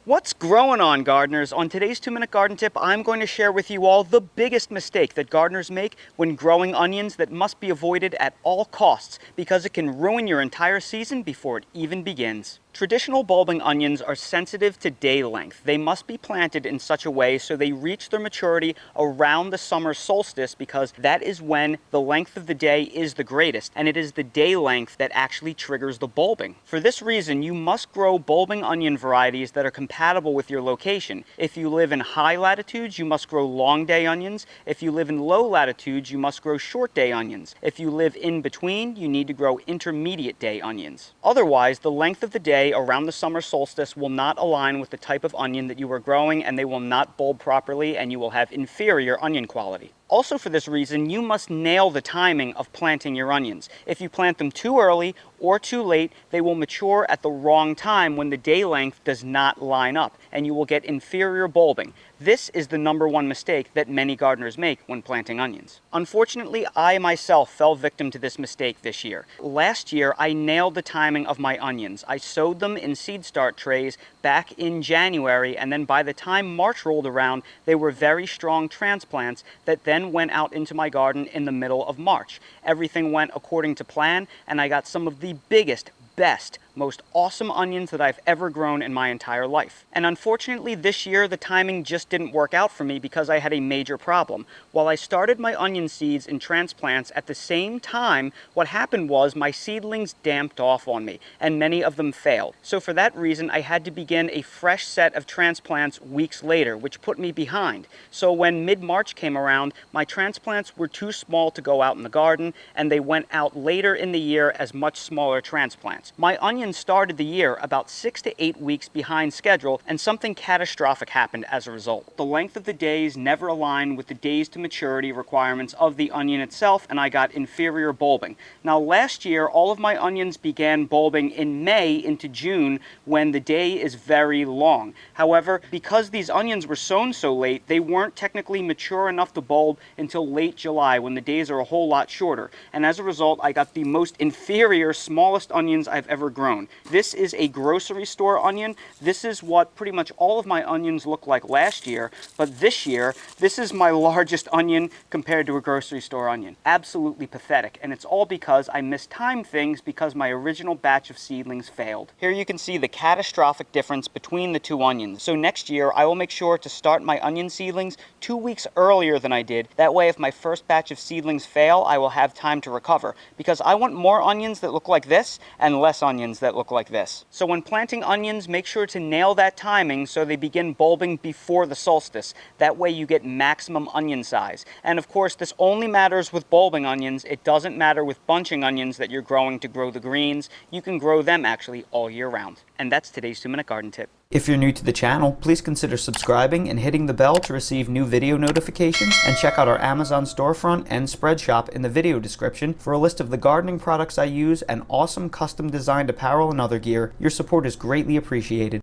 What's growing on, gardeners? On today's 2-Minute Garden Tip, I'm going to share with you all the biggest mistake that gardeners make when growing onions that must be avoided at all costs because it can ruin your entire season before it even begins. Traditional bulbing onions are sensitive to day length. They must be planted in such a way so they reach their maturity around the summer solstice because that is when the length of the day is the greatest, and it is the day length that actually triggers the bulbing. For this reason, you must grow bulbing onion varieties that are compatible with your location. If you live in high latitudes, you must grow long day onions. If you live in low latitudes, you must grow short day onions. If you live in between, you need to grow intermediate day onions. Otherwise, the length of the day around the summer solstice will not align with the type of onion that you are growing, and they will not bulb properly, and you will have inferior onion quality. Also, for this reason, you must nail the timing of planting your onions. If you plant them too early or too late, they will mature at the wrong time when the day length does not line up, and you will get inferior bulbing. This is the #1 mistake that many gardeners make when planting onions. Unfortunately, I myself fell victim to this mistake this year. Last year, I nailed the timing of my onions. I sowed them in seed start trays back in January, and then by the time March rolled around, they were very strong transplants that then went out into my garden in the middle of March. Everything went according to plan, and I got some of the biggest, best, most awesome onions that I've ever grown in my entire life. And unfortunately, this year the timing just didn't work out for me because I had a major problem. While I started my onion seeds in transplants at the same time, what happened was my seedlings damped off on me, and many of them failed. So for that reason, I had to begin a fresh set of transplants weeks later, which put me behind. So when mid-March came around, my transplants were too small to go out in the garden, and they went out later in the year as much smaller transplants. My onions started the year about 6 to 8 weeks behind schedule, and something catastrophic happened as a result. The length of the days never aligned with the days to maturity requirements of the onion itself, and I got inferior bulbing. Now, last year, all of my onions began bulbing in May into June when the day is very long. However, because these onions were sown so late, they weren't technically mature enough to bulb until late July when the days are a whole lot shorter. And as a result, I got the most inferior, smallest onions I've ever grown. This is a grocery store onion. This is what pretty much all of my onions looked like last year, but this year, this is my largest onion compared to a grocery store onion. Absolutely pathetic, and it's all because I mistimed things because my original batch of seedlings failed. Here you can see the catastrophic difference between the two onions. So next year, I will make sure to start my onion seedlings 2 weeks earlier than I did. That way, if my first batch of seedlings fail, I will have time to recover, because I want more onions that look like this and less onions that look like this. So when planting onions, make sure to nail that timing so they begin bulbing before the solstice. That way you get maximum onion size. And of course, this only matters with bulbing onions. It doesn't matter with bunching onions that you're growing to grow the greens. You can grow them actually all year round. And that's today's 2-Minute Garden Tip. If you're new to the channel, please consider subscribing and hitting the bell to receive new video notifications, and check out our Amazon storefront and spread shop in the video description for a list of the gardening products I use and awesome custom designed apparel and other gear. Your support is greatly appreciated.